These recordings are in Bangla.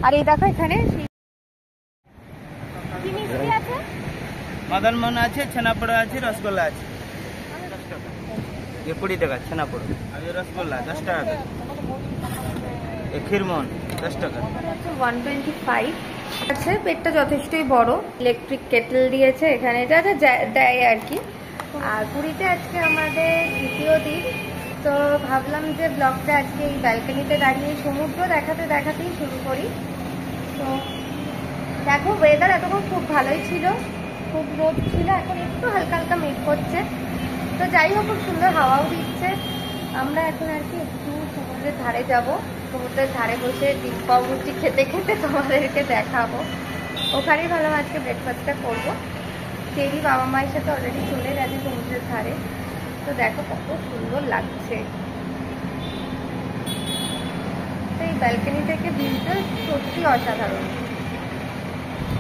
আর এই দেখো এখানে কি মিষ্টি আছে, मदन मोहन আছে, ছানাপোড়া আছে, রসগোল্লা আছে। 10 টাকা। ये 20 টাকা ছানাপোড়া। আর এই রসগোল্লা 10 টাকা। এই ক্ষীরমোহন 10 টাকা। 125 আছে। পেটটা যথেষ্টই বড়। ইলেকট্রিক কেটল দিয়েছে এখানে, যা যা দেয় আর কি। আর পুরীতে আজকে আমাদের দ্বিতীয় দিন, তো ভাবলাম যে ব্লগটা আজকে এই ব্যালকনিতে দাঁড়িয়ে সমুদ্র দেখাতে দেখাতেই শুরু করি। তো দেখো ওয়েদার এতক্ষণ খুব ভালোই ছিল, খুব রোদ ছিল, এখন একটু হালকা হালকা মেঘ করছে। তো যাই হোক, খুব সুন্দর হাওয়াও দিচ্ছে। আমরা এখন আর কি একটু সমুদ্রের ধারে যাব, সমুদ্রের ধারে বসে ডিম পাউরুটি খেতে খেতে তোমাদেরকে দেখাবো। ওখানেই ভাবলাম আজকে ব্রেকফাস্টটা করবো। তেরি বাবা মায়ের সাথে অলরেডি চলে গেছে সমুদ্রের ধারে। তো দেখো কত সুন্দর লাগছে। তো এই ব্যালকনি থেকে ভিউটা সত্যি অসাধারণ,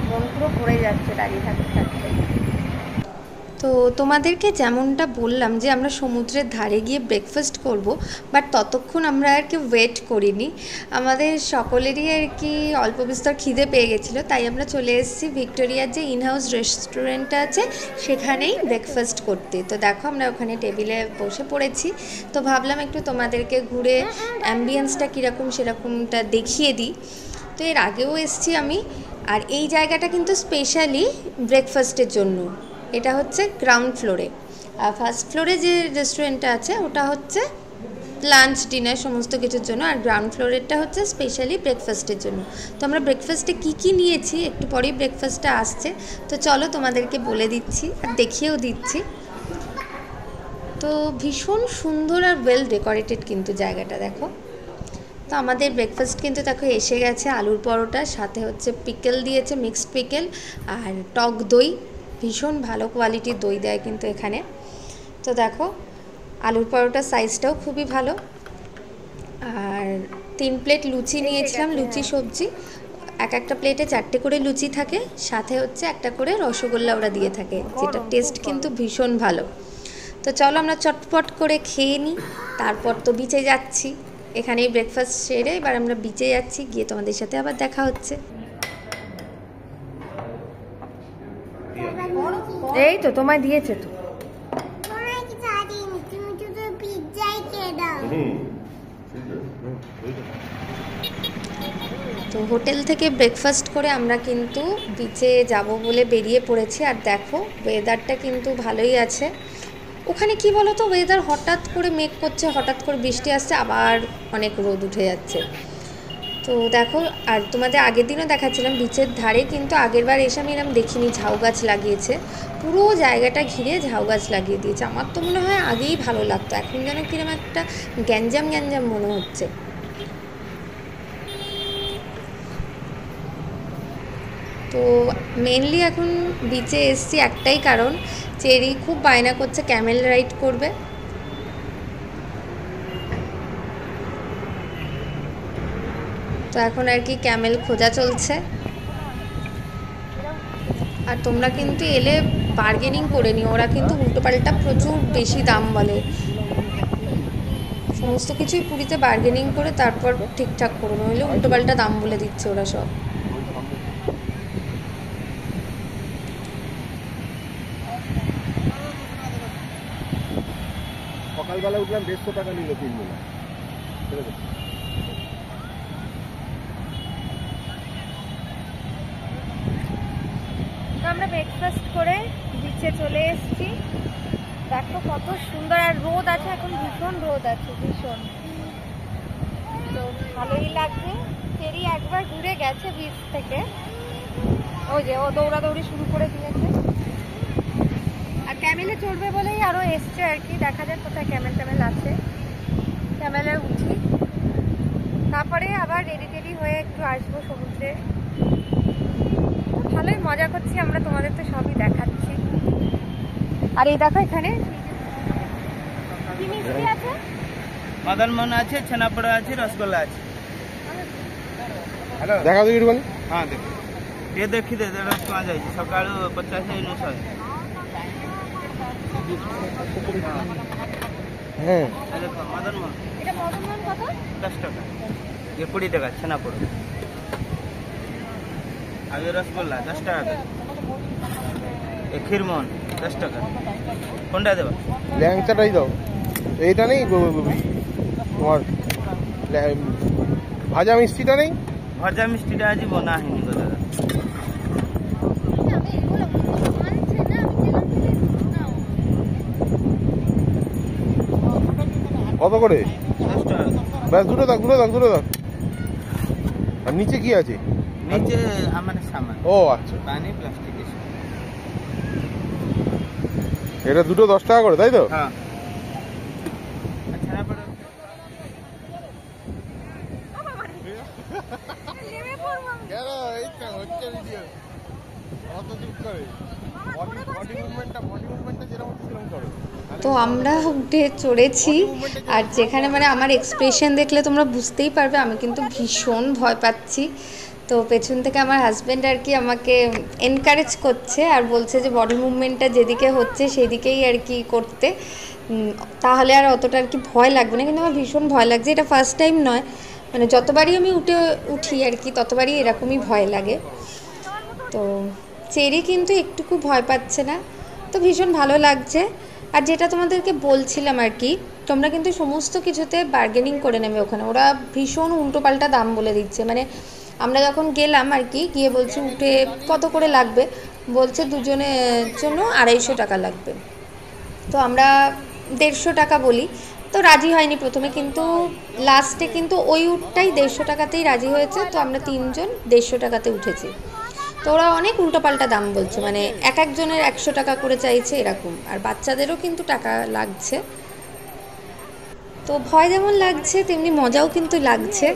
মন পুরো ভরে যাচ্ছে দাঁড়িয়ে থাকতে থাকতে। তো তোমাদেরকে যেমনটা বললাম যে আমরা সমুদ্রের ধারে গিয়ে ব্রেকফাস্ট করব, বাট ততক্ষণ আমরা আর কি ওয়েট করিনি। আমাদের সকলেরই আর কি অল্প বিস্তর খিদে পেয়ে গেছিলো, তাই আমরা চলে এসেছি ভিক্টোরিয়ার যে ইনহাউস রেস্টুরেন্টটা আছে সেখানেই ব্রেকফাস্ট করতে। তো দেখো আমরা ওখানে টেবিলে বসে পড়েছি। তো ভাবলাম একটু তোমাদেরকে ঘুরে অ্যাম্বিয়েন্সটা কীরকম সেরকমটা দেখিয়ে দিই। তো এর আগেও এসেছি আমি, আর এই জায়গাটা কিন্তু স্পেশালি ব্রেকফাস্টের জন্য। এটা হচ্ছে গ্রাউন্ড ফ্লোরে, আর ফার্স্ট ফ্লোরে যে রেস্টুরেন্টটা আছে ওটা হচ্ছে লাঞ্চ ডিনার সমস্ত কিছুর জন্য, আর গ্রাউন্ড ফ্লোরেরটা হচ্ছে স্পেশালি ব্রেকফাস্টের জন্য। তো আমরা ব্রেকফাস্টে কী কী নিয়েছি, একটু পরেই ব্রেকফাস্টটা আসছে, তো চলো তোমাদেরকে বলে দিচ্ছি আর দেখিয়েও দিচ্ছি। তো ভীষণ সুন্দর আর ওয়েল ডেকোরেটেড কিন্তু জায়গাটা দেখো। তো আমাদের ব্রেকফাস্ট কিন্তু দেখো এসে গেছে। আলুর পরোটা, সাথে হচ্ছে পিকেল দিয়েছে, মিক্সড পিকেল, আর টক দই। ভীষণ ভালো কোয়ালিটির দই দেয় কিন্তু এখানে। তো দেখো আলুর পরোটার সাইজটাও খুবই ভালো। আর 3 প্লেট লুচি নিয়েছিলাম, লুচি সবজি। একটা প্লেটে 4টে করে লুচি থাকে, সাথে হচ্ছে একটা করে রসগোল্লা ওরা দিয়ে থাকে, যেটা টেস্ট কিন্তু ভীষণ ভালো। তো চলো আমরা চটপট করে খেয়ে নিই, তারপর তো বিচে যাচ্ছি। এখানেই ব্রেকফাস্ট সেরে এবার আমরা বিচে যাচ্ছি, গিয়ে তোমাদের সাথে আবার দেখা হচ্ছে। এই তো তোমায় দিয়েছে তো। তো হোটেল থেকে ব্রেকফাস্ট করে আমরা কিন্তু বিচে যাব বলে বেরিয়ে পড়েছি। আর দেখো ওয়েদারটা কিন্তু ভালোই আছে। ওখানে কি বলো তো, ওয়েদার হঠাৎ করে মেঘ করছে, হঠাৎ করে বৃষ্টি আসছে, আবার অনেক রোদ উঠে যাচ্ছে। তো দেখো, আর তোমাদের আগের দিনও দেখাচ্ছিলাম বিচের ধারে কিন্তু আগের বার এসে আমি এরকম দেখিনি, ঝাউ গাছ লাগিয়েছে পুরো জায়গাটা ঘিরে, ঝাউ গাছ লাগিয়ে দিয়েছে। আমার তো মনে হয় আগেই ভালো লাগতো, এখন যেন কিরকম একটা গ্যাঞ্জাম গ্যাঞ্জাম মনে হচ্ছে। তো মেনলি এখন বিচে এসছি একটাই কারণ, চেরি খুব বায়না করছে ক্যামেল রাইড করবে। তো এখন আর কি ক্যামেল খোঁজা চলছে। আর তোমরা কিন্তু এলে বার্গেনিং করে নিও, ওরা কিন্তু উল্টোপাল্টা প্রচুর বেশি দাম বলে। সমস্ত কিছুই পুরীতে বার্গেনিং করে তারপর ঠিকঠাক করো, নইলে উল্টোপাল্টা দাম বলে দিচ্ছে ওরা সব। সকালবেলা উঠলাম 150 টাকা নিল 3 বেলা। আমরা ব্রেকফাস্ট করে বিচে চলে এসেছি। দেখো কত সুন্দর, আর রোদ আছে এখন, ভীষণ রোদ আছে, ভীষণ। তো ভালোই লাগছে। চেরি একবার ঘুরে গেছে বিচ থেকে, ওই যে ও দৌড়াদৌড়ি শুরু করে দিয়েছে। আর ক্যামেলে চড়বে বলেই আরো এসছে আর কি। দেখা যাক কোথায় ক্যামেল ট্যামেল আছে, ক্যামেলে উঠি, তারপরে আবার রেডি টেডি হয়ে একটু আসবো সমুদ্রে। ভালোই মজা করছি আমরা, তোমাদের তো সবই দেখাচ্ছি। আর এই দেখো এখানে কি মিষ্টি আছে, মদন মোহন আছে, ছানাপোড়া আছে, রসগোল্লা আছে। দেখা দিই একটুখানি। হ্যাঁ দেখি, ये देखी दे रस आ जाए सकाल 50 से 900। হ্যাঁ দেখো মদন মোহন এটা মদন মোহন কত? 10 টাকা। ये 20 টাকা ছানাপোড়। আর এই রসগোল্লা 10 টাকা করে। এই ক্ষীরমোহন 10 টাকা। কোনটা দেবা? ল্যাংচাটাই দাও। এইটা নেই তোমার ভাজা মিষ্টিটা নেই? ভাজা মিষ্টিটা আজ বনা হয়নি গো দাদা। কত করে? 10 টাকা। ব্যাস দুটো দাও। আর নিচে কি আছে? নিচে আমার সামান। ও আচ্ছা, পানি প্লাস্টিক এসব। এটা দুটো 10 টাকা করে, তাই তো? হ্যাঁ। ছানাপোড় কেন এই তো হচ্ছে ভিডিও। অত চুপ করে। বডি মুভমেন্টটা যেরকম হচ্ছে সেরকম করো। তো আমরা উঠে চড়েছি, আর যেখানে মানে আমার এক্সপ্রেশন দেখলে তোমরা বুঝতেই পারবে আমি কিন্তু ভীষণ ভয় পাচ্ছি। তো পেছন থেকে আমার হাজব্যান্ড আর কি আমাকে এনকারেজ করছে আর বলছে যে বডি মুভমেন্টটা যেদিকে হচ্ছে সেদিকেই আর কি করতে, তাহলে আর অতটা আর কি ভয় লাগবে না। কিন্তু আমার ভীষণ ভয় লাগছে, এটা ফার্স্ট টাইম নয়, মানে যতবারই আমি উঠি আর কি ততবারই এরকমই ভয় লাগে। তো চেরি কিন্তু একটুকু ভয় পাচ্ছে না, তো ভীষণ ভালো লাগছে। আর যেটা তোমাদেরকে বলছিলাম আর কি, তোমরা কিন্তু সমস্ত কিছুতে বার্গেনিং করে নেবে ওখানে, ওরা ভীষণ উল্টোপাল্টা দাম বলে দিচ্ছে। মানে আমরা যখন গেলাম আর কি, গিয়ে বলছি উঠে কত করে লাগবে, বলছে দুজনের জন্য 250 টাকা লাগবে। তো আমরা 150 টাকা বলি, তো রাজি হয়নি প্রথমে, কিন্তু লাস্টে কিন্তু ওই উঠটাই 150 টাকাতেই রাজি হয়েছে। তো আমরা 3জন 150 টাকাতে উঠেছি। তো ওরা অনেক উল্টোপাল্টা দাম বলছে, মানে এক একজনের 100 টাকা করে চাইছে এরকম, আর বাচ্চাদেরও কিন্তু টাকা লাগছে। তো ভয় যেমন লাগছে তেমনি মজাও কিন্তু লাগছে,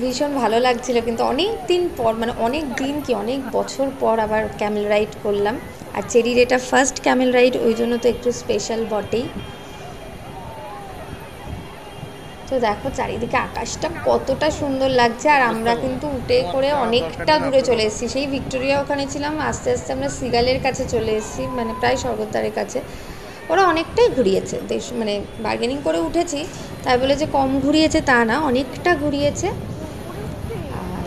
ভীষণ ভালো লাগছিল। কিন্তু অনেক দিন পর, মানে অনেক বছর পর আবার ক্যামেল রাইড করলাম। আর চেরির এটা ফার্স্ট ক্যামেল রাইড, ওই জন্য তো একটু স্পেশাল বটেই। তো দেখো চারিদিকে আকাশটা কতটা সুন্দর লাগছে, আর আমরা কিন্তু উঠে করে অনেকটা দূরে চলে এসেছি। সেই ভিক্টোরিয়া ওখানে ছিলাম, আস্তে আস্তে আমরা সিগালের কাছে চলে এসেছি, মানে প্রায় স্বর্গদ্বারের কাছে। ওরা অনেকটাই ঘুরিয়েছে, মানে বার্গেনিং করে উঠেছি তাই বলে যে কম ঘুরিয়েছে তা না, অনেকটা ঘুরিয়েছে। আর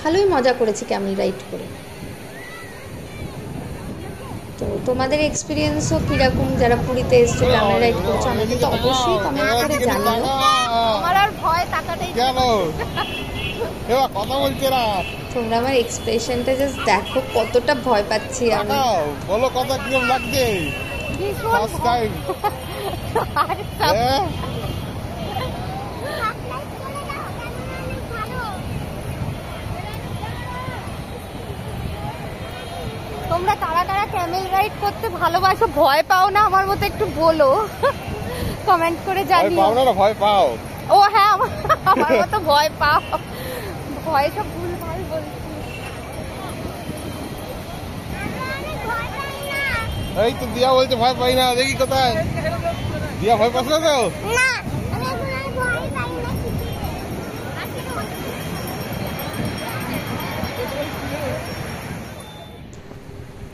ভালোই মজা করেছি ক্যামেল রাইড করে। তো তোমাদের এক্সপিরিয়েন্সও কীরকম, যারা পুরীতে এসছো ক্যামেল রাইড করছো, আমি কিন্তু অবশ্যই কমেন্ট করে জানিও। আমার আর ভয় টাকাটাই কেন কথা বলছে না? তোমরা আমার এক্সপ্রেশনটা জাস্ট দেখো, কতটা ভয় পাচ্ছি আমি। বলো কথা কিরকম লাগছে? ফার্স্ট টাইম তোমরা কারা কারা ক্যামেল রাইড করতে ভালোবাসো, ভয় পাও না আমার মতো, একটু বলো কমেন্ট করে জানিও। পাও না? ভয় পাও? ও হ্যাঁ, আমার মতো ভয় পাও, ভয় সব ভুলভাল বলছি। এই তো দিয়া বলছে ভয় পাই না, দেখি কোথায় দিয়া ভয় পাস না তো?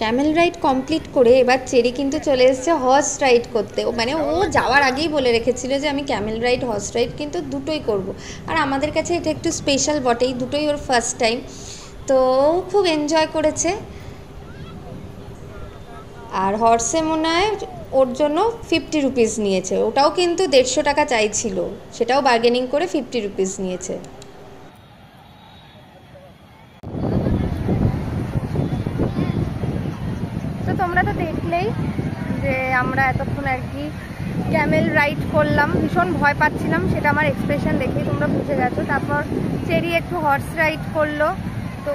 ক্যামেল রাইড কমপ্লিট করে এবার চেরি কিন্তু চলে এসেছে হর্স রাইড করতে। মানে ও যাওয়ার আগেই বলে রেখেছিল যে আমি ক্যামেল রাইড হর্স রাইড কিন্তু দুটোই করব। আর আমাদের কাছে এটা একটু স্পেশাল বটেই, দুটোই ওর ফার্স্ট টাইম। তো ও খুব এনজয় করেছে। আর হর্সে মনে হয় ওর জন্য 50 রুপিস নিয়েছে, ওটাও কিন্তু 150 টাকা চাইছিল, সেটাও বার্গেনিং করে 50 রুপিস নিয়েছে। তো তোমরা তো দেখলেই যে আমরা এতক্ষণ আর কি ক্যামেল রাইড করলাম, ভীষণ ভয় পাচ্ছিলাম, সেটা আমার এক্সপ্রেশন দেখেই তোমরা বুঝে গেছো। তারপর চেরি একটু হর্স রাইড করলো, তো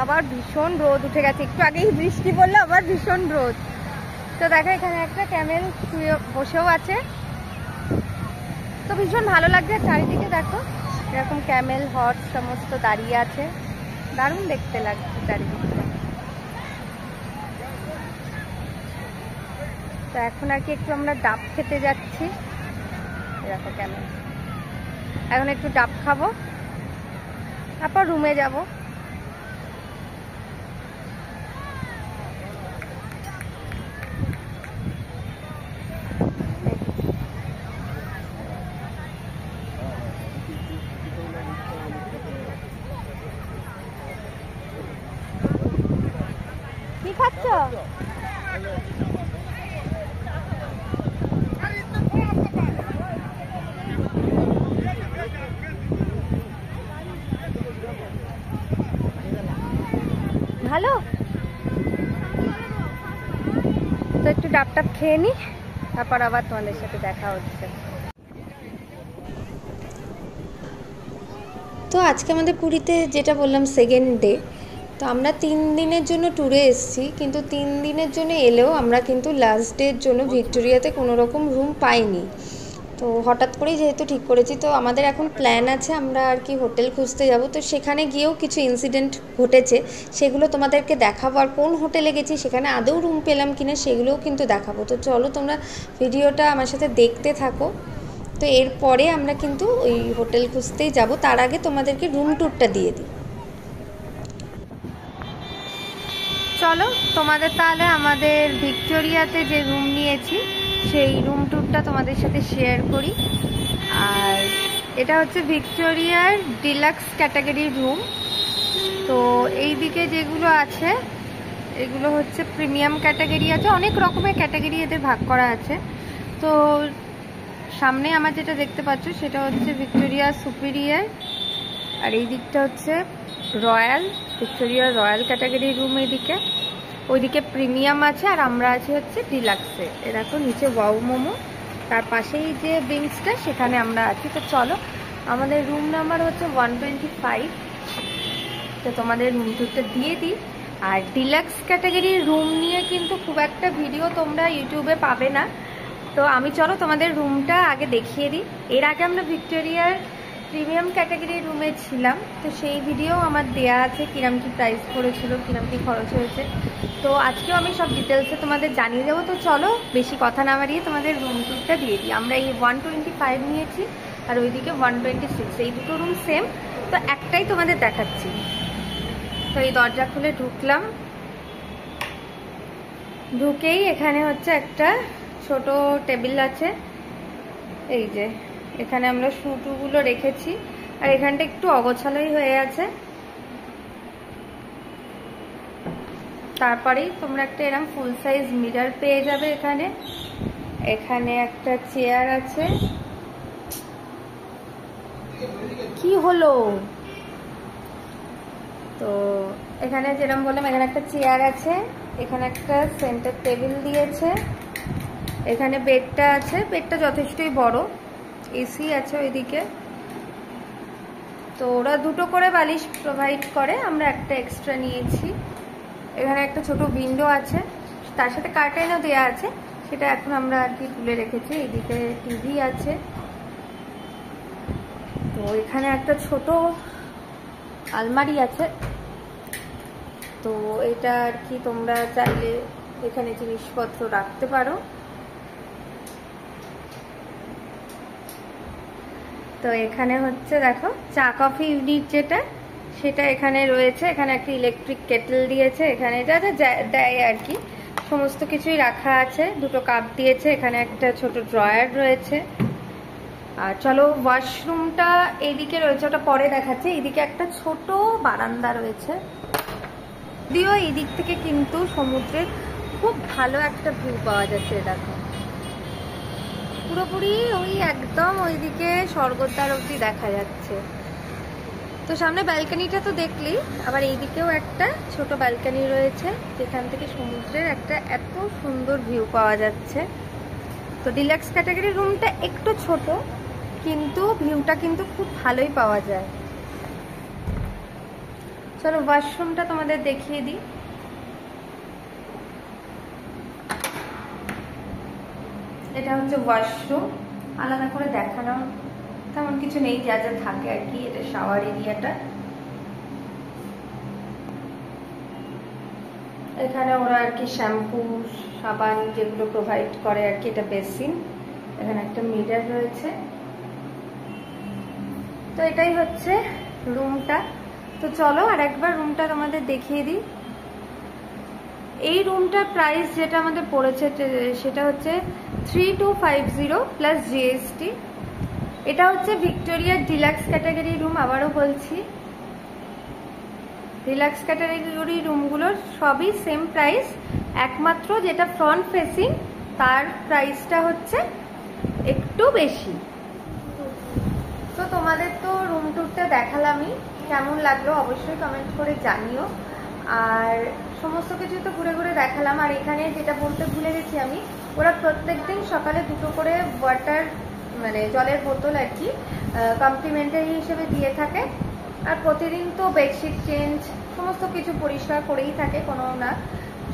আবার ভীষণ রোদ উঠে গেছে, একটু আগেই বৃষ্টি পড়লো, আবার ভীষণ রোদ। তো দেখো এখানে একটা ক্যামেল শুয়ে বসেও আছে, তো ভীষণ ভালো লাগছে। চারিদিকে দেখো এরকম ক্যামেল হর্স সমস্ত দাঁড়িয়ে আছে, দারুণ দেখতে লাগছে চারিদিকে। তো এখন আর কি একটু আমরা ডাব খেতে যাচ্ছি, দেখো ক্যামেল, এখন একটু ডাব খাবো, তারপর রুমে যাব। পেয়েছো? ভালো তো, একটু ডাব টাব খেয়ে নি, তারপর আবার তোমাদের সাথে দেখা হচ্ছে। তো আজকে আমাদের পুরীতে যেটা বললাম সেকেন্ড ডে, তো আমরা 3 দিনের জন্য ট্যুরে এসেছি, কিন্তু 3 দিনের জন্য এলেও আমরা কিন্তু লাস্ট ডের জন্য ভিক্টোরিয়াতে কোনো রকম রুম পাইনি। তো হঠাৎ করেই যেহেতু ঠিক করেছি, তো আমাদের এখন প্ল্যান আছে আমরা আর কি হোটেল খুঁজতে যাব। তো সেখানে গিয়েও কিছু ইনসিডেন্ট ঘটেছে, সেগুলো তোমাদেরকে দেখাবো। আর কোন হোটেলে গেছি সেখানে আদৌ রুম পেলাম কিনা সেগুলোও কিন্তু দেখাবো। তো চলো তোমরা ভিডিওটা আমার সাথে দেখতে থাকো। তো এরপরে আমরা কিন্তু ওই হোটেল খুঁজতেই যাব, তার আগে তোমাদেরকে রুম ট্যুরটা দিয়ে দিই। চলো তোমাদের তাহলে আমাদের ভিক্টোরিয়াতে যে রুম নিয়েছি সেই রুম ট্যুরটা তোমাদের সাথে শেয়ার করি। আর এটা হচ্ছে ভিক্টোরিয়ার ডিলাক্স ক্যাটাগরির রুম। তো এই দিকে যেগুলো আছে এগুলো হচ্ছে প্রিমিয়াম ক্যাটাগরি আছে, অনেক রকমের ক্যাটাগরি এদের ভাগ করা আছে। তো সামনে আমার যেটা দেখতে পাচ্ছ সেটা হচ্ছে ভিক্টোরিয়া সুপিরিয়ার, আর এই দিকটা হচ্ছে রয়্যাল, ভিক্টোরিয়া রয়্যাল ক্যাটাগরির রুম। এইদিকে ওইদিকে প্রিমিয়াম আছে, আর আমরা আছি হচ্ছে ডিলাক্সে। এরকম নিচে ওয়াও মোমো, তার পাশেই যে বিংসটা সেখানে আমরা আছি। তো চলো, আমাদের রুম নাম্বার হচ্ছে 125। তো তোমাদের রুম টুরটা দিয়ে দিই। আর ডিলাক্স ক্যাটাগরির রুম নিয়ে কিন্তু খুব একটা ভিডিও তোমরা ইউটিউবে পাবে না। তো আমি চলো তোমাদের রুমটা আগে দেখিয়ে দিই। এর আগে আমরা ভিক্টোরিয়ার প্রিমিয়াম ক্যাটাগরির রুমে ছিলাম, তো সেই ভিডিও আমার দেয়া আছে, কিরম কি প্রাইস পড়েছিল, কিরম কি খরচ হয়েছে। তো আজকেও আমি সব ডিটেলসে তোমাদের জানিয়ে দেবো। তো চলো বেশি কথা না বাড়িয়ে তোমাদের রুম টুরটা দিয়ে দিই। আমরা এই 125 নিয়েছি, আর ওইদিকে 126, এই দুটো রুম সেম। তো একটাই তোমাদের দেখাচ্ছি। তো এই দরজা খুলে ঢুকলাম, ঢুকেই এখানে হচ্ছে একটা ছোট টেবিল আছে। এই যে এখানে আমরা শুটুগুলো রেখেছি, আর এখানটা একটু অগোছালোই হয়ে আছে। তারপরেই তোমরা একটা এরকম ফুল সাইজ মিরর পেয়ে যাবে এখানে। এখানে একটা চেয়ার আছে। কি হলো? তো এখানে যেরকম বললাম, এখানে একটা চেয়ার আছে, এখানে একটা সেন্টার টেবিল দিয়েছে, এখানে বেডটা আছে, বেডটা যথেষ্টই বড়, এসি আছে ওইদিকে। তো ওরা দুটো করে বালিশ প্রোভাইড করে, আমরা একটা এক্সট্রা নিয়েছি। এখানে একটা ছোট উইন্ডো আছে, তার সাথে কার্টেনও দেওয়া আছে, সেটা এখন আমরা আর কি তুলে রেখেছি। এইদিকে টিভি আছে। তো এখানে একটা ছোট আলমারি আছে। তো এটা আর কি তোমরা চাইলে এখানে জিনিসপত্র রাখতে পারো। তো এখানে হচ্ছে দেখো চা কফি ইউনিট যেটা, সেটা এখানে রয়েছে। এখানে একটা ইলেকট্রিক কেটল দিয়েছে, এখানে যা যা দেয় আর কি সমস্ত কিছুই রাখা আছে। দুটো কাপ দিয়েছে, এখানে একটা ছোট ড্রয়ার রয়েছে। আর চলো ওয়াশরুমটা এইদিকে রয়েছে, ওটা পরে দেখাচ্ছে। এইদিকে একটা ছোট বারান্দা রয়েছে, যদিও এই দিক থেকে কিন্তু সমুদ্রের খুব ভালো একটা ভিউ পাওয়া যাচ্ছে। দেখো পুরোপুরি ওই একদম ওইদিকে স্বর্গদ্বার অবধি দেখা যাচ্ছে। তো সামনে ব্যালকনিটা তো দেখলি, আবার এইদিকেও একটা ছোট ব্যালকনি রয়েছে, যেখান থেকে সমুদ্রের একটা এত সুন্দর ভিউ পাওয়া যাচ্ছে। তো ডিলাক্স ক্যাটাগরির রুমটা একটু ছোট, কিন্তু ভিউটা কিন্তু খুব ভালোই পাওয়া যায়। চলো ওয়াশরুমটা তোমাদের দেখিয়ে দিই। এটা হচ্ছে ওয়াশরুম, আলাদা করে দেখানো তেমন কিছু নেই, যা যা থাকে আর কি। এটা শাওয়ার এরিয়াটা, এখানে ওরা আর কি শ্যাম্পু সাবান যেগুলো প্রোভাইড করে আর কি। এটা বেসিন, এখানে একটা মিরর রয়েছে। তো এটাই হচ্ছে রুমটা। তো চলো আর একবার রুমটা তোমাদের দেখিয়ে দিই। এই রুমটার প্রাইস যেটা আমাদের পড়েছে সেটা হচ্ছে 3250 প্লাস জিএসটি। এটা হচ্ছে ভিক্টোরিয়ার ডিলাক্স ক্যাটাগরি রুম, আবারও বলছি। ডিলাক্স ক্যাটাগরি রুমগুলোর সবই সেম প্রাইস, একমাত্র যেটা ফ্রন্ট ফেসিং তার প্রাইসটা হচ্ছে একটু বেশি। তো তোমাদের তো রুম টুরটা দেখালামই, কেমন লাগলো অবশ্যই কমেন্ট করে জানিও। আর সমস্ত কিছু তো ঘুরে ঘুরে দেখালাম। আর এখানে যেটা বলতে ভুলে গেছি আমি, ওরা প্রত্যেকদিন সকালে 2টো করে ওয়াটার মানে জলের বোতল আর কি কমপ্লিমেন্টারি হিসেবে দিয়ে থাকে। আর প্রতিদিন তো বেডশিট চেঞ্জ সমস্ত কিছু পরিষ্কার করেই থাকে, কোনো না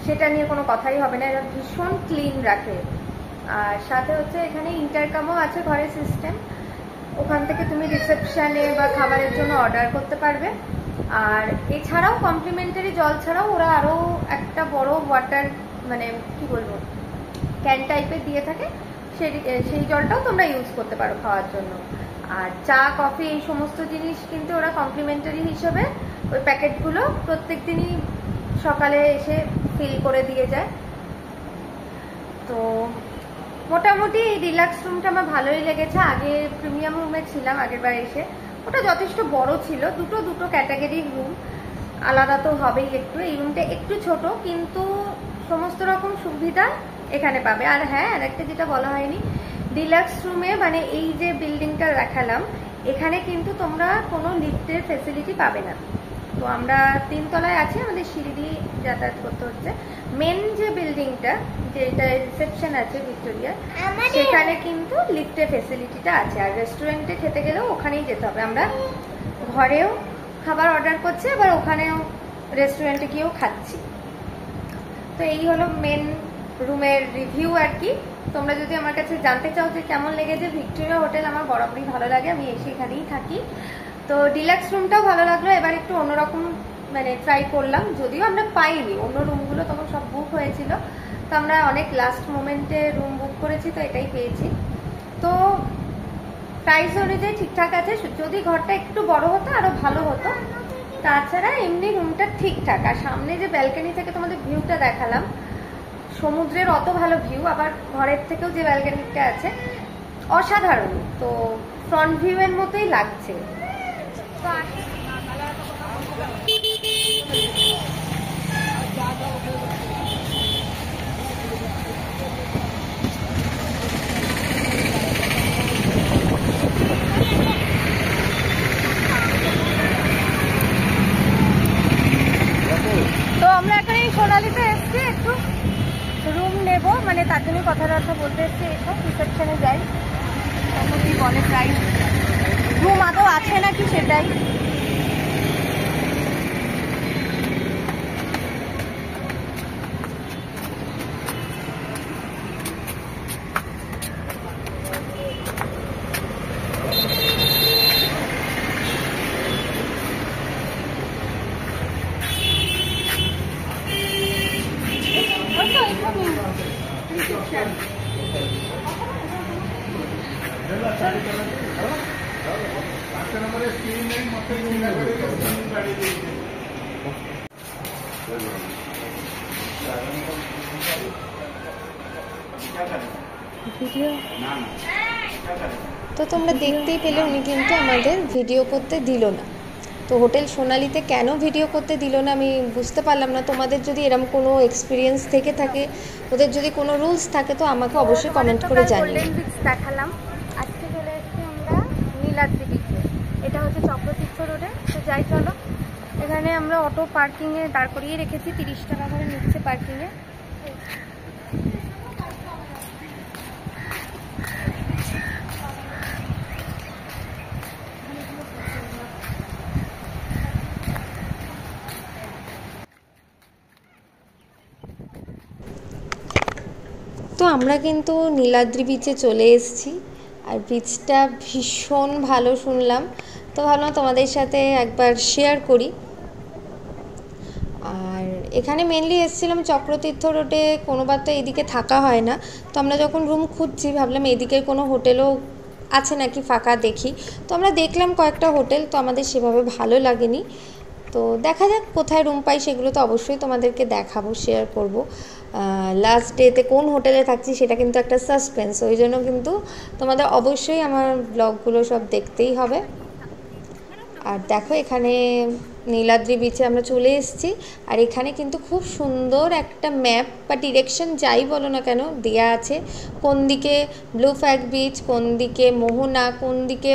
সেটা নিয়ে কোনো কথাই হবে না, এরা ভীষণ ক্লিন রাখে। আর সাথে হচ্ছে এখানে ইন্টারকামও আছে ঘরের সিস্টেম, ওখান থেকে তুমি রিসেপশনে বা খাবারের জন্য অর্ডার করতে পারবে। আর এছাড়াও কমপ্লিমেন্টারি জল ছাড়াও ওরা আরও একটা বড় ওয়াটার মানে কি বলবো ক্যান টাইপের দিয়ে থাকে, সেই জলটাও তোমরা ইউজ করতে পারো খাওয়ার জন্য। আর চা কফি এই সমস্ত জিনিস কিন্তু ওরা কমপ্লিমেন্টারি হিসেবে ওই প্যাকেটগুলো প্রত্যেক দিনই সকালে এসে ফিল করে দিয়ে যায়। তো মোটামুটি এই ডিলাক্স রুমটা আমার ভালোই লেগেছে। আগে প্রিমিয়াম রুমে ছিলাম আগের বার এসে, ওটা যথেষ্ট বড় ছিল, দুটো ক্যাটাগরির রুম, আলাদা তো হবেই একটু। এই রুমটা একটু ছোট কিন্তু সমস্ত রকম সুবিধা এখানে পাবে। আর হ্যাঁ, আর একটা যেটা বলা হয়নি, ডিলাক্স রুমে মানে এই যে বিল্ডিংটা দেখালাম এখানে কিন্তু তোমরা কোনো লিফটের ফেসিলিটি পাবে না। তো আমরা 3 তলায় আছি, আমাদের সিঁড়ি দিয়ে যাতায়াত করতে হচ্ছে। মেন যে বিল্ডিংটা যেটা রিসেপশন আছে ভিক্টোরিয়া, সেখানে কিন্তু লিফটের ফেসিলিটিটা আছে। আর রেস্টুরেন্টে খেতে গেলেও ওখানেই যেতে হবে। আমরা ঘরেও খাবার অর্ডার করছি, আবার ওখানেও রেস্টুরেন্টে গিয়েও খাচ্ছি। তো এই হলো মেন রুমের রিভিউ আর কি। তোমরা যদি আমার কাছে জানতে চাও যে কেমন লেগেছে, ভিক্টোরিয়া হোটেল আমার বরাবরই ভালো লাগে, আমি এসে এখানেই থাকি। তো ডিলাক্স রুমটাও ভালো লাগলো, এবার একটু অন্যরকম মানে ট্রাই করলাম, যদিও আমরা পাইনি, অন্য রুমগুলো তখন সব বুক হয়েছিল, তো আমরা অনেক লাস্ট মোমেন্টে রুম বুক করেছি, তো এটাই পেয়েছি। তো প্রাইস অনুযায়ী ঠিকঠাক আছে, যদি ঘরটা একটু বড় হতো আরো ভালো হতো, তাছাড়া এমনি রুমটা ঠিকঠাক। আর সামনে যে ব্যালকনি থেকে তোমাদের ভিউটা দেখালাম, সমুদ্রের অত ভালো ভিউ, আবার ঘরের থেকেও যে ব্যালকনিটা আছে অসাধারণ, তো ফ্রন্ট ভিউ এর মতোই লাগছে। তো আমরা এখন এই সোনালিতে এসছি, একটু রুম নেব, মানে তার জন্য কথা বলতে এসছি। এসব রিসেপশনে যাই, তখন কি বলে প্রাইস, রুম আদৌ আছে নাকি সেটাই। তো তোমরা দেখতেই পেলে উনি কিন্তু আমাদের ভিডিও করতে দিল না। তো হোটেল সোনালিতে কেন ভিডিও করতে দিল না আমি বুঝতে পারলাম না। তোমাদের যদি এরকম কোনো এক্সপিরিয়েন্স থেকে থাকে, ওদের যদি কোনো রুলস থাকে, তো আমাকে অবশ্যই কমেন্ট করে জানিও। গোল্ডেন বিচ দেখালাম, আজকে চলে এসেছি আমরা নীলাদ্রি বিচে। এটা হচ্ছে চক্রতীর্থ রোডে। তো যাই চলো, এখানে আমরা অটো পার্কিংয়ে দাঁড় করিয়ে রেখেছি, 30 টাকা করে নিচ্ছে পার্কিংয়ে। তো আমরা কিন্তু নীলাদ্রি বিচে চলে এসেছি, আর বিচটা ভীষণ ভালো শুনলাম, তো ভাবলাম তোমাদের সাথে একবার শেয়ার করি। আর এখানে মেনলি এসেছিলাম চক্রতীর্থ রোডে, কোনোবার তো এদিকে থাকা হয় না, তো আমরা যখন রুম খুঁজছি ভাবলাম এদিকের কোনো হোটেলও আছে নাকি ফাঁকা দেখি। তো আমরা দেখলাম কয়েকটা হোটেল, তো আমাদের সেভাবে ভালো লাগেনি। তো দেখা যাক কোথায় রুম পাই, সেগুলো তো অবশ্যই তোমাদেরকে দেখাবো, শেয়ার করব। লাস্ট ডেতে কোন হোটেলে থাকছি সেটা কিন্তু একটা সাসপেন্স, ওই জন্য কিন্তু তোমাদের অবশ্যই আমার ব্লগগুলো সব দেখতেই হবে। আর দেখো এখানে নীলাদ্রি বিচে আমরা চলে এসেছি। আর এখানে কিন্তু খুব সুন্দর একটা ম্যাপ বা ডিরেকশন যাই বলো না কেন দেয়া আছে, কোন দিকে ব্লু ফ্ল্যাগ বিচ, কোন দিকে মোহনা, কোন দিকে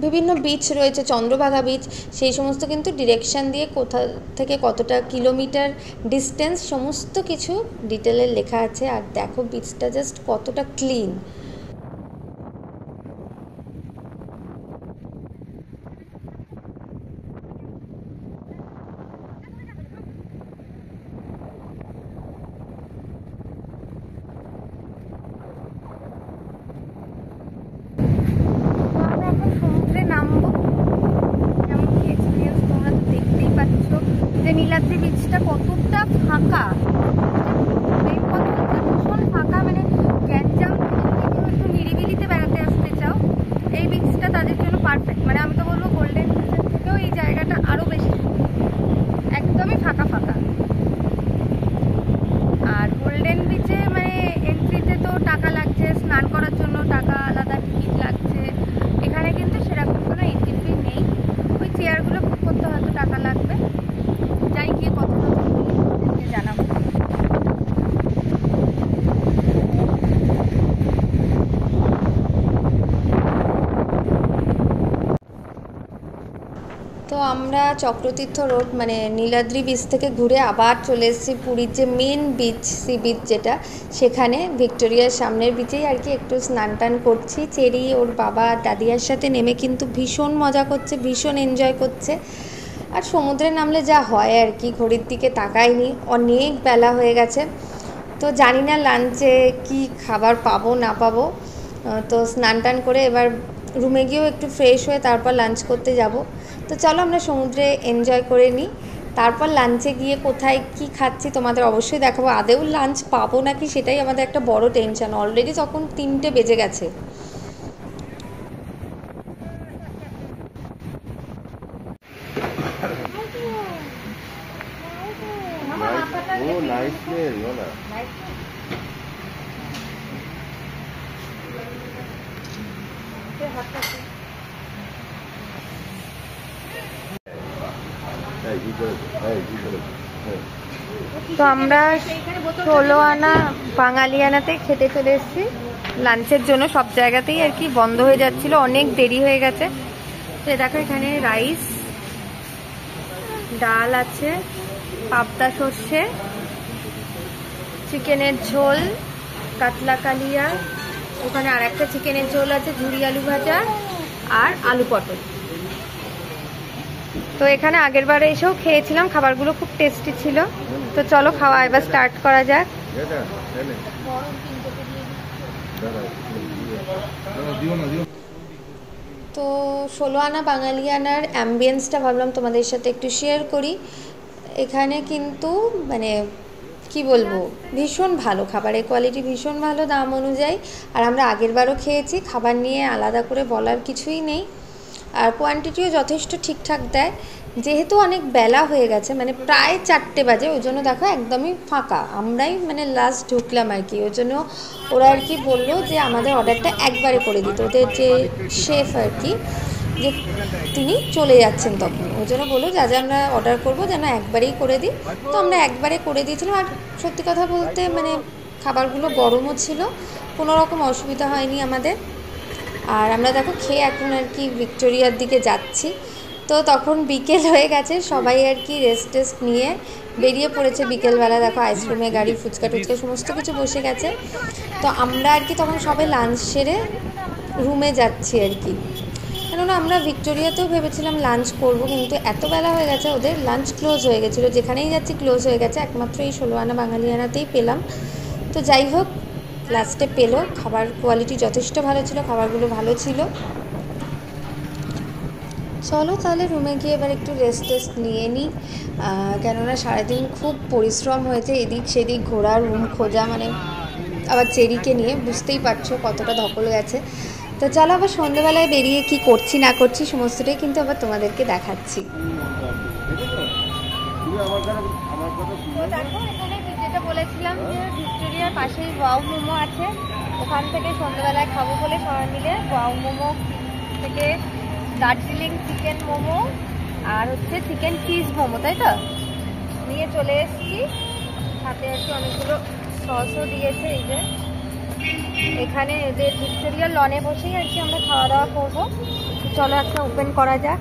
বিভিন্ন বিচ রয়েছে, চন্দ্রভাগা বিচ, সেই সমস্ত কিন্তু ডিরেকশন দিয়ে কোথা থেকে কতটা কিলোমিটার ডিস্টেন্স সমস্ত কিছু ডিটেলে লেখা আছে। আর দেখো বিচটা জাস্ট কতটা ক্লিন। নীলাদ্রি বিচটা কতটা ফাঁকা, ভীষণ ফাঁকা, মানে গ্যাঞ্জাম একটু নিরিবিলিতে বেড়াতে আসতে চাও এই বিচটা তাদের জন্য পারফেক্ট। মানে আমি তো বলবো গোল্ডেন বিচের থেকেও এই জায়গাটা আরো বেশি একদমই ফাঁকা ফাঁকা। আর গোল্ডেন বিচে মানে এন্ট্রিতে তো টাকা লাগছে, স্নান করার জন্য টাকা আলাদা টিকিট লাগছে। এখানে কিন্তু সেরকম কোনো এন্ট্রি ফি নেই, ওই চেয়ারগুলো বুক করতে হয়তো টাকা লাগবে। যাই গিয়ে কতটা জানাবো। তো আমরা চক্রতীর্থ রোড মানে নীলাদ্রি বিচ থেকে ঘুরে আবার চলে এসেছি পুরীর যে মেন বিচ, সি বিচ যেটা, সেখানে ভিক্টোরিয়ার সামনের বিচেই আর কি একটু স্নান টান করছি। চেরি ওর বাবা দাদিয়ার সাথে নেমে কিন্তু ভীষণ মজা করছে, ভীষণ এনজয় করছে। আর সমুদ্রে নামলে যা হয় আর কি, ঘড়ির দিকে তাকাইনি, অনেক বেলা হয়ে গেছে। তো জানি না লাঞ্চে কি খাবার পাবো না পাবো। তো স্নান টান করে এবার রুমে গিয়েও একটু ফ্রেশ হয়ে তারপর লাঞ্চ করতে যাব। তো চলো আমরা সমুদ্রে এনজয় করে নিই, তারপর লাঞ্চে গিয়ে কোথায় কি খাচ্ছি তোমাদের অবশ্যই দেখাবো। আদেও লাঞ্চ পাবো নাকি সেটাই আমাদের একটা বড় টেনশন, অলরেডি তখন 3টে বেজে গেছে। वो नाइट में हो ना তো আমরা 16 আনা বাঙালিয়ানাতে খেতে চলে এসেছি লাঞ্চের জন্য। সব জায়গাতেই আর কি বন্ধ হয়ে যাচ্ছিল, অনেক দেরি হয়ে গেছে। তো দেখো এখানে রাইস, ডাল আছে, পাবদা সর্ষে, চিকেনের ঝোল, কাতলা কালিয়া, ওখানে আর একটা চিকেনের ঝোল আছে, ঝুরি আলু ভাজা আর আলু পটল। তো এখানে আগের বারে এসেও খেয়েছিলাম, খাবারগুলো খুব টেস্টি ছিল। তো চলো খাওয়া এবার স্টার্ট করা যাক। তো 16 আনা বাঙালিয়ানার অ্যাম্বিয়েন্সটা ভাবলাম তোমাদের সাথে একটু শেয়ার করি। এখানে কিন্তু মানে কি বলবো, ভীষণ ভালো, খাবারের কোয়ালিটি ভীষণ ভালো দাম অনুযায়ী। আর আমরা আগেরবারও খেয়েছি, খাবার নিয়ে আলাদা করে বলার কিছুই নেই। আর কোয়ান্টিটিও যথেষ্ট ঠিকঠাক দেয়। যেহেতু অনেক বেলা হয়ে গেছে, মানে প্রায় 4টে বাজে, ওই জন্য দেখো একদমই ফাঁকা, আমরাই মানে লাস্ট ঢুকলাম আর কি। ওই জন্য ওরা আর কি বললো যে আমাদের অর্ডারটা একবারে করে দিত, ওদের যে শেফ আর কি, যে তিনি চলে যাচ্ছেন তখন, ওই জন্য বললো যা যা আমরা অর্ডার করবো যেন একবারেই করে দিই। তো আমরা একবারে করে দিয়েছিলাম। আর সত্যি কথা বলতে মানে খাবারগুলো গরমও ছিল, কোনো রকম অসুবিধা হয়নি আমাদের। আর আমরা দেখো খেয়ে এখন আর কি ভিক্টোরিয়ার দিকে যাচ্ছি। তো তখন বিকেল হয়ে গেছে, সবাই আর কি রেস্ট টেস্ট নিয়ে বেরিয়ে পড়েছে বিকেলবেলা। দেখো আইসক্রিমের গাড়ি, ফুচকা টুচকা সমস্ত কিছু বসে গেছে। তো আমরা আর কি তখন সবাই লাঞ্চ সেরে রুমে যাচ্ছি আর কি। কেননা আমরা ভিক্টোরিয়াতেও ভেবেছিলাম লাঞ্চ করব, কিন্তু এত বেলা হয়ে গেছে, ওদের লাঞ্চ ক্লোজ হয়ে গেছিলো, যেখানেই যাচ্ছি ক্লোজ হয়ে গেছে। একমাত্র এই 16 আনা বাঙালিয়ানাতেই পেলাম। তো যাই হোক লাস্টে পেলো। খাবার কোয়ালিটি যথেষ্ট ভালো ছিল, খাবারগুলো ভালো ছিল। চলো তাহলে রুমে গিয়ে এবার একটু রেস্ট টেস্ট নিয়ে নিই, কেননা সারাদিন খুব পরিশ্রম হয়েছে, এদিক সেদিক ঘোরা, রুম খোঁজা, মানে আবার চেরিকে নিয়ে বুঝতেই পারছো কতটা ধকল গেছে। তো চলো আবার সন্ধ্যেবেলায় বেরিয়ে কি করছি না করছি সমস্তটাই কিন্তু আবার তোমাদেরকে দেখাচ্ছি। দেখো এখানে যেটা বলেছিলাম যে ভিক্টোরিয়ার পাশেই ওয়াও মোমো আছে, ওখান থেকে সন্ধ্যেবেলায় খাবো বলে সবাই মিলে ওয়াও মোমো থেকে দার্জিলিং চিকেন মোমো আর হচ্ছে চিকেন চিজ মোমো, তাই তো নিয়ে চলে এসেছি। সাথে আর কি অনেকগুলো সসও দিয়েছে। এই যে এখানে এদের ভিক্টোরিয়া লনে বসেই আর কি আমরা খাওয়া দাওয়া করবো। চলো একটা ওপেন করা যাক।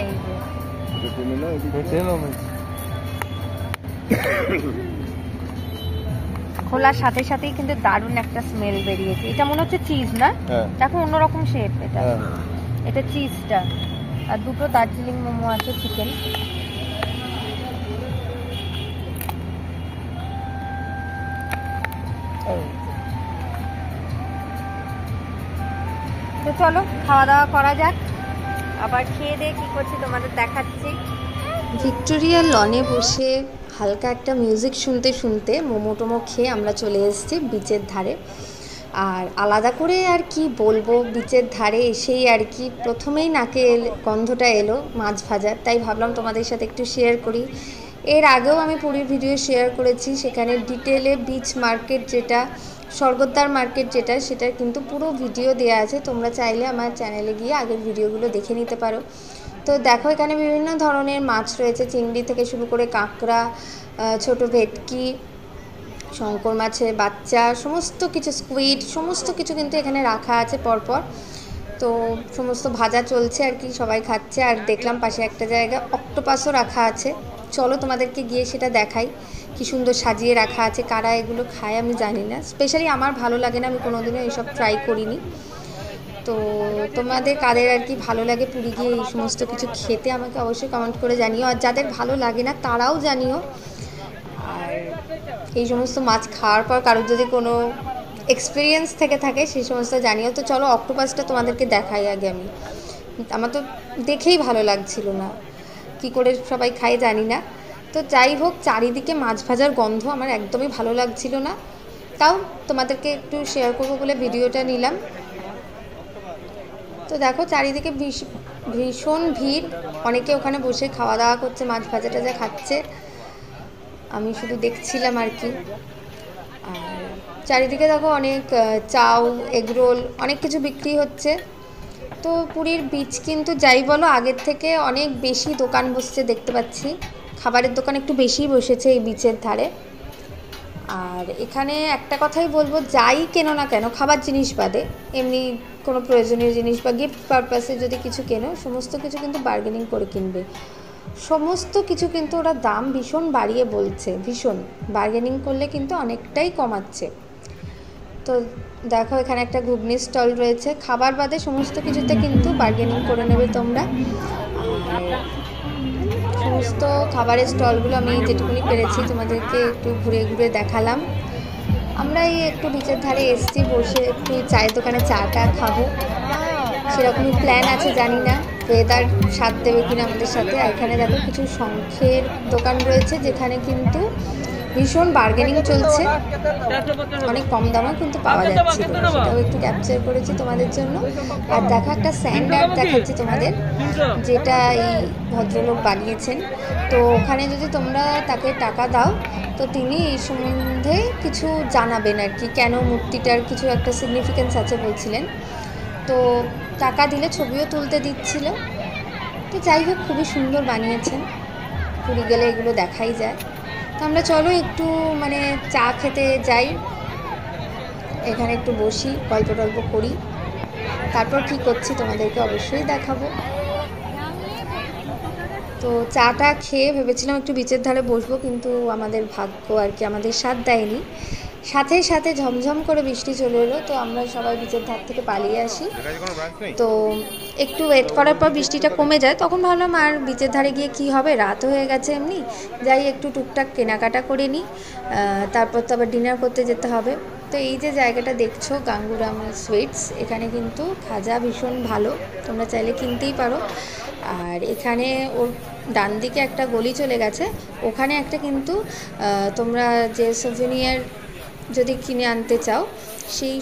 এই যে খোলার সাথে সাথেই কিন্তু দারুণ একটা স্মেল বেরিয়েছে। এটা মনে হচ্ছে চিজ না, দেখো অন্যরকম শেপ। এটা চিজটা। আর দুটো দার্জিলিং মোমো আছে চিকেন। তো চলো খাওয়া দাওয়া করা যাক, আবার খেয়ে দিয়ে কি করছি তোমাদের দেখাচ্ছি। ভিক্টোরিয়া লনে বসে হালকা একটা মিউজিক শুনতে শুনতে মোমো টোমো খেয়ে আমরা চলে এসেছি বিচের ধারে। আর আলাদা করে আর কি বলবো, বিচের ধারে এসেই আর কি প্রথমেই নাকে গন্ধটা এলো মাছ ভাজার, তাই ভাবলাম তোমাদের সাথে একটু শেয়ার করি। এর আগেও আমি পুরীর ভিডিও শেয়ার করেছি, সেখানে ডিটেলে বিচ মার্কেট যেটা, স্বর্গদ্বার মার্কেট যেটা, সেটার কিন্তু পুরো ভিডিও দেওয়া আছে। তোমরা চাইলে আমার চ্যানেলে গিয়ে আগের ভিডিওগুলো দেখে নিতে পারো। তো দেখো এখানে বিভিন্ন ধরনের মাছ রয়েছে, চিংড়ি থেকে শুরু করে কাঁকড়া, ছোট ভেটকি, শঙ্কর মাছের বাচ্চা, সমস্ত কিছু, স্কুইড, সমস্ত কিছু কিন্তু এখানে রাখা আছে পরপর। তো সমস্ত ভাজা চলছে আর কি, সবাই খাচ্ছে। আর দেখলাম পাশে একটা জায়গা অক্টোপাসও রাখা আছে। চলো তোমাদেরকে গিয়ে সেটা দেখাই, কি সুন্দর সাজিয়ে রাখা আছে। কারা এগুলো খায় আমি জানি না, স্পেশালি আমার ভালো লাগে না, আমি কোনোদিনও এইসব ট্রাই করিনি। তো তোমাদের কাদের আর কি ভালো লাগে পুরী গিয়ে এই সমস্ত কিছু খেতে আমাকে অবশ্যই কমেন্ট করে জানিও। আর যাদের ভালো লাগে না তারাও জানিও। আর এই সমস্ত মাছ খাওয়ার পর কারোর যদি কোনো এক্সপিরিয়েন্স থেকে থাকে সেই সমস্ত জানিও। তো চলো অক্টোপাসটা তোমাদেরকে দেখাই আগে। আমার তো দেখেই ভালো লাগছিল না, কি করে সবাই খায় জানি না। তো যাই হোক, চারিদিকে মাছ ভাজার গন্ধ আমার একদমই ভালো লাগছিল না, তাও তোমাদেরকে একটু শেয়ার করবো বলে ভিডিওটা নিলাম। তো দেখো চারিদিকে ভীষণ ভিড়, অনেকে ওখানে বসে খাওয়া দাওয়া করছে, মাছ ভাজা টাজা খাচ্ছে, আমি শুধু দেখছিলাম আর কি। আর চারিদিকে দেখো অনেক চাউ, এগরোল, অনেক কিছু বিক্রি হচ্ছে। তো পুরীর বিচ কিন্তু যাই বলো আগের থেকে অনেক বেশি দোকান বসছে দেখতে পাচ্ছি, খাবারের দোকান একটু বেশি বসেছে এই বিচের ধারে। আর এখানে একটা কথাই বলবো, যাই কেনো না কেন খাবার জিনিস বাদে, এমনি কোনো প্রয়োজনীয় জিনিস বা গিফট পারপাসে যদি কিছু কেনো, সমস্ত কিছু কিন্তু বার্গেনিং করে কিনবে। সমস্ত কিছু কিন্তু ওরা দাম ভীষণ বাড়িয়ে বলছে, ভীষণ বার্গেনিং করলে কিন্তু অনেকটাই কমাচ্ছে। তো দেখো এখানে একটা ঘুগনি স্টল রয়েছে, খাবার বাদে সমস্ত কিছুতে কিন্তু বার্গেনিং করে নেবে তোমরা। আর সমস্ত খাবারের স্টলগুলো আমি যেটুকুনি পেরেছি তোমাদেরকে একটু ঘুরে ঘুরে দেখালাম। আমরা এই একটু বিচের ধারে এসছি, বসে একটু চায়ের দোকানে চাটা খাবো, সেরকমই প্ল্যান আছে, জানি না ওয়েদার সাথ দেবে কিনা আমাদের সাথে। এখানে দেখো কিছু শঙ্খের দোকান রয়েছে যেখানে কিন্তু ভীষণ বার্গেনিং চলছে, অনেক কম দামেও কিন্তু পাওয়া যাচ্ছিল, সেটাও একটু ক্যাপচার করেছি তোমাদের জন্য। আর দেখো একটা স্যান্ড আর্ট দেখাচ্ছি তোমাদের, যেটা এই ভদ্রলোক বানিয়েছেন। তো ওখানে যদি তোমরা তাকে টাকা দাও তো তিনি এই সম্বন্ধে কিছু জানাবেন আর কি, কেন মূর্তিটার কিছু একটা সিগনিফিকেন্স আছে বলছিলেন। তো টাকা দিলে ছবিও তুলতে দিচ্ছিল। তো যাই হোক খুবই সুন্দর বানিয়েছেন, পুরী গেলে এগুলো দেখাই যায়। তো আমরা চলো একটু মানে চা খেতে যাই, এখানে একটু বসি, গল্প টল্প করি, তারপর কী করছি তোমাদেরকে অবশ্যই দেখাবো। তো চাটা খেয়ে ভেবেছিলাম একটু বিচের ধারে বসবো, কিন্তু আমাদের ভাগ্য আর কি আমাদের সাথ দেয়নি, সাথে সাথে ঝমঝম করে বৃষ্টি চলে এলো। তো আমরা সবাই বিচের ধার থেকে পালিয়ে আসি। তো একটু ওয়েট করার পর বৃষ্টিটা কমে যায়, তখন ভাবলাম আর বিচের ধারে গিয়ে কি হবে, রাত হয়ে গেছে, এমনি যাই একটু টুকটাক কেনাকাটা করে নিই, তারপর তো আবার ডিনার করতে যেতে হবে। তো এই যে জায়গাটা দেখছো গাঙ্গুরাম সুইটস, এখানে কিন্তু খাজা ভীষণ ভালো, তোমরা চাইলে কিনতেই পারো। আর এখানে ওর ডান দিকে একটা গলি চলে গেছে, ওখানে একটা কিন্তু তোমরা যে সোভেনিয়ার যদি কিনে আনতে চাও সেই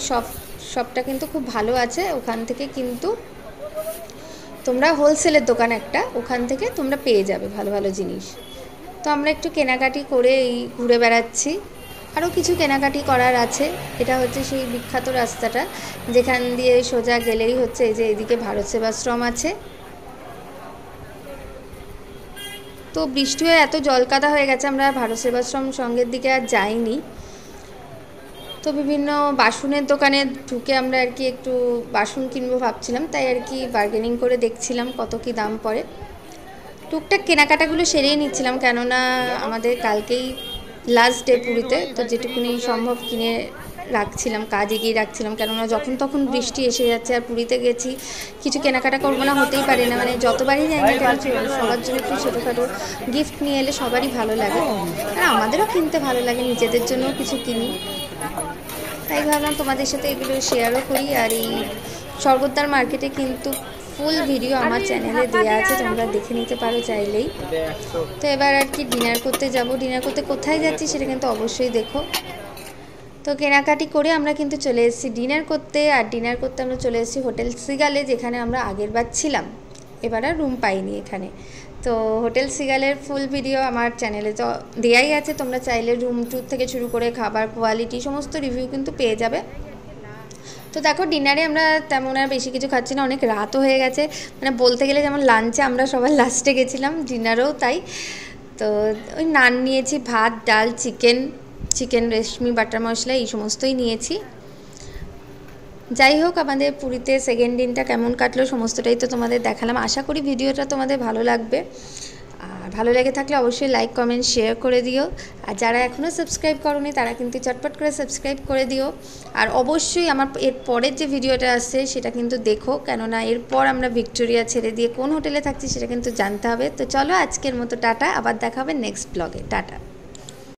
শপটা কিন্তু খুব ভালো আছে। ওখান থেকে কিন্তু তোমরা হোলসেলের দোকান একটা, ওখান থেকে তোমরা পেয়ে যাবে ভালো ভালো জিনিস। তো আমরা একটু কেনাকাটি করে এই ঘুরে বেড়াচ্ছি। আরও কিছু কেনাকাটি করার আছে। এটা হচ্ছে সেই বিখ্যাত রাস্তাটা, যেখান দিয়ে সোজা গেলেই হচ্ছে এই যে এদিকে ভারত সেবাশ্রম আছে। তো বৃষ্টি হয়ে এত জলকাদা হয়ে গেছে, আমরা ভারত সেবাশ্রম সঙ্গের দিকে আর যাইনি। তো বিভিন্ন বাসনের দোকানে ঢুকে আমরা আর কি একটু বাসন কিনবো ভাবছিলাম, তাই আর কি বার্গেনিং করে দেখছিলাম কত কি দাম পড়ে। টুকটাক কেনাকাটাগুলো সেরেই নিচ্ছিলাম, কেননা আমাদের কালকেই লাস্ট ডে পুরীতে, তো যেটুকুনি সম্ভব কিনে রাখছিলাম, কাজ এগিয়ে রাখছিলাম, কেননা যখন তখন বৃষ্টি এসে যাচ্ছে। আর পুরীতে গেছি, কিছু কেনাকাটা করবো না হতেই পারে না, মানে যতবারই যাই না কেন সবার জন্য একটু ছোটোখাটো গিফট নিয়ে এলে সবারই ভালো লাগে, আর আমাদেরও কিনতে ভালো লাগে, নিজেদের জন্যও কিছু কিনি। তাই ভাবলাম তোমাদের সাথে এগুলো শেয়ারও করি। আর এই স্বর্গদ্বার মার্কেটে কিন্তু ফুল ভিডিও আমার চ্যানেলে দেওয়া আছে, তোমরা দেখে নিতে পারো চাইলেই। তো এবার আর কি ডিনার করতে যাব। ডিনার করতে কোথায় যাচ্ছি সেটা কিন্তু অবশ্যই দেখো। তো কেনাকাটি করে আমরা কিন্তু চলে এসেছি ডিনার করতে। আর ডিনার করতে আমরা চলে এসেছি হোটেল সিগালে, যেখানে আমরা আগেরবার ছিলাম। এবার আর রুম পাইনি এখানে। তো হোটেল সিগালের ফুল ভিডিও আমার চ্যানেলে তো দেয়াই আছে, তোমরা চাইলে রুম ট্যুর থেকে শুরু করে খাবার কোয়ালিটি সমস্ত রিভিউ কিন্তু পেয়ে যাবে। তো দেখো ডিনারে আমরা তেমন আর বেশি কিছু খাচ্ছি না, অনেক রাতও হয়ে গেছে, মানে বলতে গেলে যেমন লাঞ্চে আমরা সবাই লাস্টে গেছিলাম, ডিনারেও তাই। তো ওই নান নিয়েছি, ভাত, ডাল, চিকেন রেশমি বাটার মশলা এই সমস্তই নিয়েছি। যাই হোক, আমাদের পুরীতে সেকেন্ড দিনটা কেমন কাটলো সমস্তটাই তো তোমাদের দেখালাম। আশা করি ভিডিওটা তোমাদের ভালো লাগবে, আর ভালো লেগে থাকলে অবশ্যই লাইক কমেন্ট শেয়ার করে দিও। আর যারা এখনও সাবস্ক্রাইব করোনি তারা কিন্তু চটপট করে সাবস্ক্রাইব করে দিও। আর অবশ্যই আমার এর পরের যে ভিডিওটা আসছে সেটা কিন্তু দেখো, কেননা এরপর আমরা ভিক্টোরিয়া ছেড়ে দিয়ে কোন হোটেলে থাকছি সেটা কিন্তু জানতে হবে। তো চলো আজকের মতো টাটা, আবার দেখা হবে নেক্সট ব্লগে। টাটা।